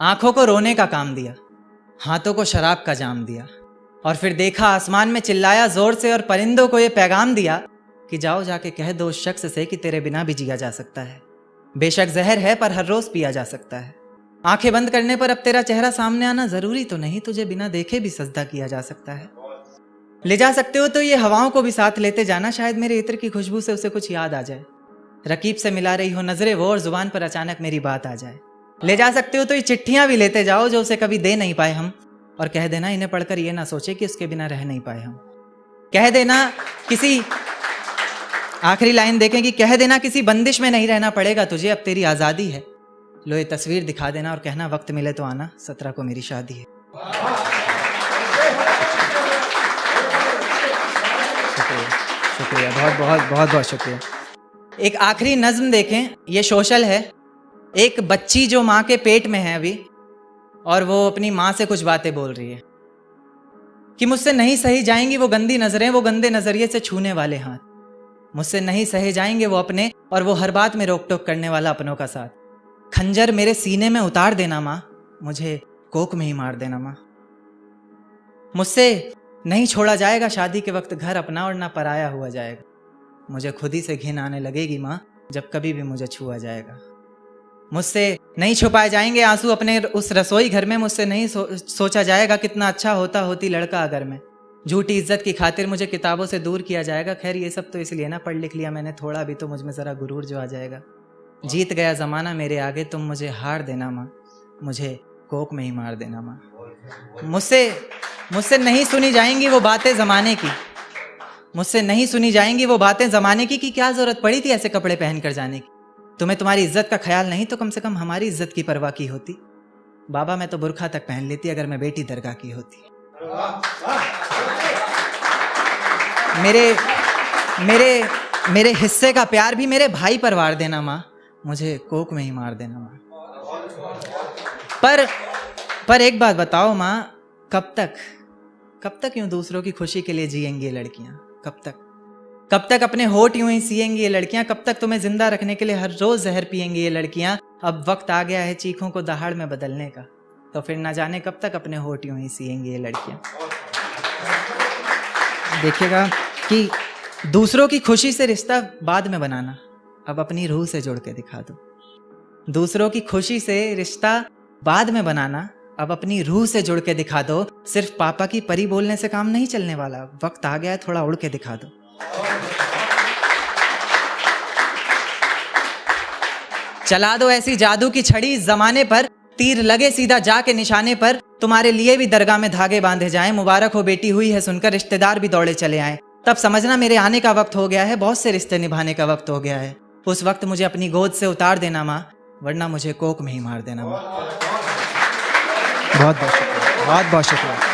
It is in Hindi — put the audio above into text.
आंखों को रोने का काम दिया, हाथों को शराब का जाम दिया, और फिर देखा आसमान में चिल्लाया जोर से और परिंदों को ये पैगाम दिया कि जाओ जाके कह दो उस शख्स से कि तेरे बिना भी जिया जा सकता है। बेशक जहर है पर हर रोज पिया जा सकता है। आंखें बंद करने पर अब तेरा चेहरा सामने आना जरूरी तो नहीं, तुझे बिना देखे भी सजदा किया जा सकता है। ले जा सकते हो तो ये हवाओं को भी साथ लेते जाना, शायद मेरे इत्र की खुशबू से उसे कुछ याद आ जाए। रकीब से मिला रही हो नजरें वो और जुबान पर अचानक मेरी बात आ जाए। ले जा सकते हो तो ये चिट्ठियां भी लेते जाओ जो उसे कभी दे नहीं पाए हम, और कह देना इन्हें पढ़कर ये ना सोचे कि उसके बिना रह नहीं पाए हम। कह देना किसी आखिरी लाइन देखें कि कह देना किसी बंदिश में नहीं रहना पड़ेगा तुझे, अब तेरी आज़ादी है। लो ये तस्वीर दिखा देना और कहना वक्त मिले तो आना, 17 को मेरी शादी है। शुक्रिया, बहुत बहुत बहुत बहुत शुक्रिया। एक आखिरी नज्म देखें, ये सोशल है। एक बच्ची जो माँ के पेट में है अभी, और वो अपनी माँ से कुछ बातें बोल रही है कि मुझसे नहीं सही जाएंगी वो गंदी नजरें, वो गंदे नजरिए से छूने वाले हाथ। मुझसे नहीं सहे जाएंगे वो अपने, और वो हर बात में रोक टोक करने वाला अपनों का साथ। खंजर मेरे सीने में उतार देना माँ, मुझे कोक में ही मार देना माँ। मुझसे नहीं छोड़ा जाएगा शादी के वक्त घर अपना, और ना पराया हुआ जाएगा। मुझे खुद ही से घिन आने लगेगी माँ जब कभी भी मुझे छुआ जाएगा। मुझसे नहीं छुपाए जाएंगे आंसू अपने उस रसोई घर में। मुझसे नहीं सोचा जाएगा कितना अच्छा होती लड़का अगर मैं। झूठी इज्जत की खातिर मुझे किताबों से दूर किया जाएगा। खैर ये सब तो इसलिए ना पढ़ लिख लिया मैंने थोड़ा भी, तो मुझ में ज़रा गुरूर जो आ जाएगा। जीत गया ज़माना मेरे आगे, तुम मुझे हार देना माँ, मुझे कोक में ही मार देना माँ। मुझसे नहीं सुनी जाएंगी वो बातें ज़माने की, मुझसे नहीं सुनी जाएंगी वो बातें ज़माने की कि क्या ज़रूरत पड़ी थी ऐसे कपड़े पहन कर जाने की। तुम्हें तुम्हारी इज्जत का ख्याल नहीं तो कम से कम हमारी इज्जत की परवाह की होती। बाबा मैं तो बुरखा तक पहन लेती अगर मैं बेटी दरगाह की होती। मेरे हिस्से का प्यार भी मेरे भाई पर वार देना माँ, मुझे कोक में ही मार देना माँ। पर एक बात बताओ माँ, कब तक यूं दूसरों की खुशी के लिए जिएंगी ये लड़कियां? कब तक अपने होठ यूं ही सिएंगी ये लड़कियां? कब तक तुम्हें जिंदा रखने के लिए हर रोज जहर पिएंगी ये लड़कियां? अब वक्त आ गया है चीखों को दहाड़ में बदलने का, तो फिर ना जाने कब तक अपने होठ यूं ही सिएंगी ये लड़कियां। देखिएगा कि दूसरों की खुशी से रिश्ता बाद में बनाना, अब अपनी रूह से जोड़ के दिखा दो। दूसरों की खुशी से रिश्ता बाद में बनाना, अब अपनी रूह से जुड़ के दिखा दो। सिर्फ पापा की परी बोलने से काम नहीं चलने वाला, वक्त आ गया है थोड़ा उड़ के दिखा दो। चला दो ऐसी जादू की छड़ी इस जमाने पर, तीर लगे सीधा जाके निशाने पर। तुम्हारे लिए भी दरगाह में धागे बांधे जाएं, मुबारक हो बेटी हुई है सुनकर रिश्तेदार भी दौड़े चले आए। तब समझना मेरे आने का वक्त हो गया है, बहुत से रिश्ते निभाने का वक्त हो गया है। उस वक्त मुझे अपनी गोद से उतार देना माँ, वरना मुझे कोक में ही मार देना माँ। बहुत बहुत शुक्रिया, बहुत बहुत शुक्रिया।